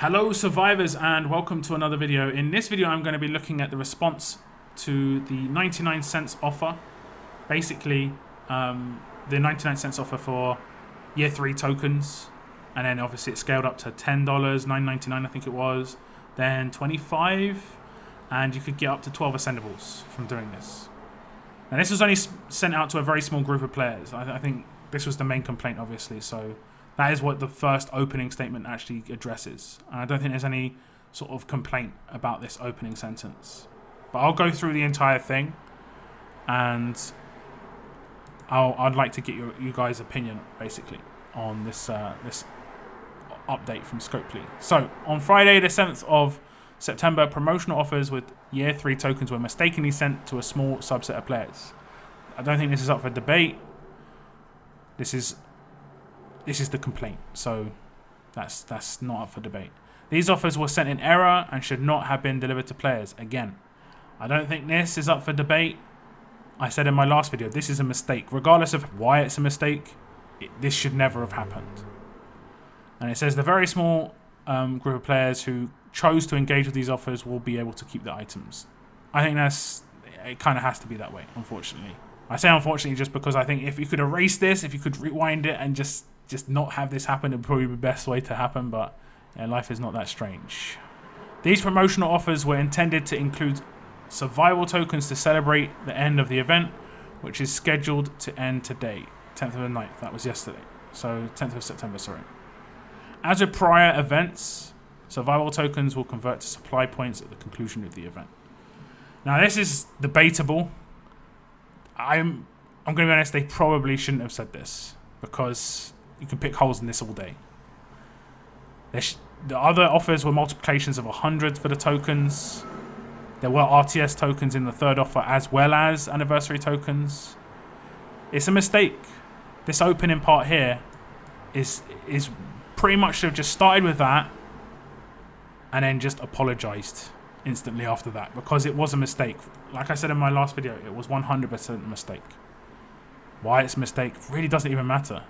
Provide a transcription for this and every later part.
Hello survivors and welcome to another video. In this video I'm going to be looking at the response to the 99 cents offer. Basically the 99 cents offer for year 3 tokens, and then obviously it scaled up to $10, $9.99 I think it was, then 25, and you could get up to 12 ascendables from doing this. Now this was only sent out to a very small group of players. I think this was the main complaint obviously, so that is what the first opening statement actually addresses. And I don't think there's any sort of complaint about this opening sentence. But I'll go through the entire thing, and I'd like to get you guys' opinion basically on this this update from Scopely. So on Friday the 7th of September, promotional offers with year 3 tokens were mistakenly sent to a small subset of players. I don't think this is up for debate. This is the complaint, so that's not up for debate. These offers were sent in error and should not have been delivered to players. Again, I don't think this is up for debate. I said in my last video, this is a mistake. Regardless of why it's a mistake, this should never have happened. And it says the very small group of players who chose to engage with these offers will be able to keep the items. I think it kind of has to be that way, unfortunately. I say unfortunately just because I think if you could erase this, if you could rewind it and just not have this happen, it would probably be the best way to happen, but yeah, life is not that strange. These promotional offers were intended to include survival tokens to celebrate the end of the event, which is scheduled to end today, 10th of the 9th. That was yesterday. So 10th of September, sorry. As with prior events, survival tokens will convert to supply points at the conclusion of the event. Now this is debatable. I'm going to be honest, they probably shouldn't have said this, because you can pick holes in this all day. The other offers were multiplications of 100 for the tokens. There were RTS tokens in the third offer as well as anniversary tokens. It's a mistake. This opening part here is pretty much should have just started with that and then just apologized instantly after that, because it was a mistake. Like I said in my last video, it was 100% a mistake. Why it's a mistake really doesn't even matter.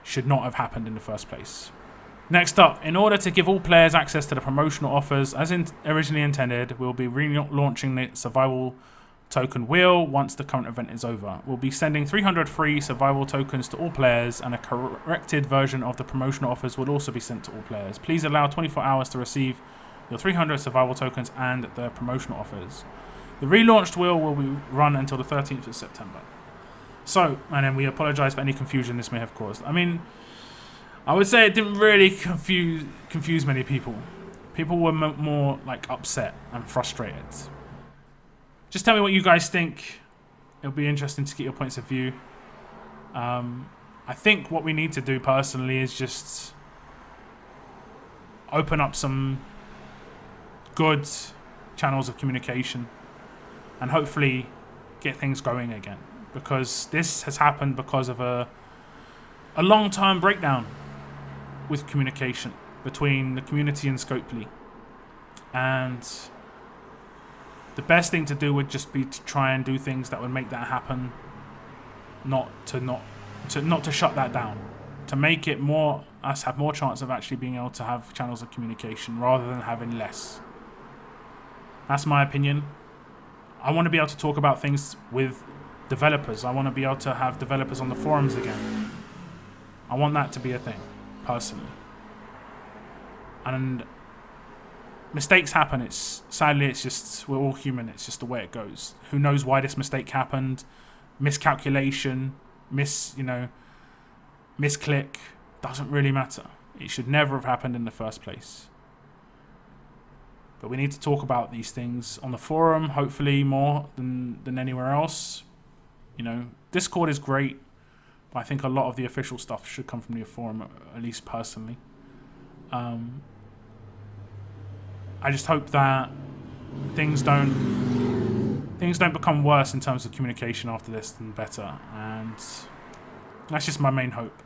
Should not have happened in the first place. Next up, in order to give all players access to the promotional offers as originally intended, we'll be relaunching the survival token wheel once the current event is over. We'll be sending 300 free survival tokens to all players, and a corrected version of the promotional offers will also be sent to all players. Please allow 24 hours to receive your 300 survival tokens and the promotional offers. The relaunched wheel will be run until the 13th of September. So, and then we apologize for any confusion this may have caused. I mean, I would say it didn't really confuse many people. People were more like upset and frustrated. Just tell me what you guys think. It'll be interesting to get your points of view. I think what we need to do personally is just open up some good channels of communication and hopefully get things going again, because this has happened because of a long-term breakdown with communication between the community and Scopely. And the best thing to do would just be to try and do things that would make that happen, not to shut that down, to make it us have more chance of actually being able to have channels of communication rather than having less. That's my opinion. I want to be able to talk about things with developers. I want to be able to have developers on the forums again. I want that to be a thing, personally. And mistakes happen. Sadly, it's just, we're all human. It's just the way it goes. Who knows why this mistake happened? Miscalculation, misclick, doesn't really matter. It should never have happened in the first place. But we need to talk about these things on the forum, hopefully more than anywhere else. You know, Discord is great, but I think a lot of the official stuff should come from the forum, at least personally. I just hope that things don't become worse in terms of communication after this than better, and that's just my main hope.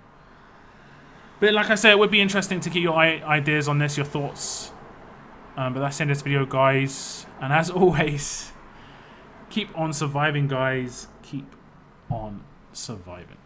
But like I said, it would be interesting to get your ideas on this, your thoughts. But that's the end of this video, guys. And as always, keep on surviving, guys. Keep on surviving.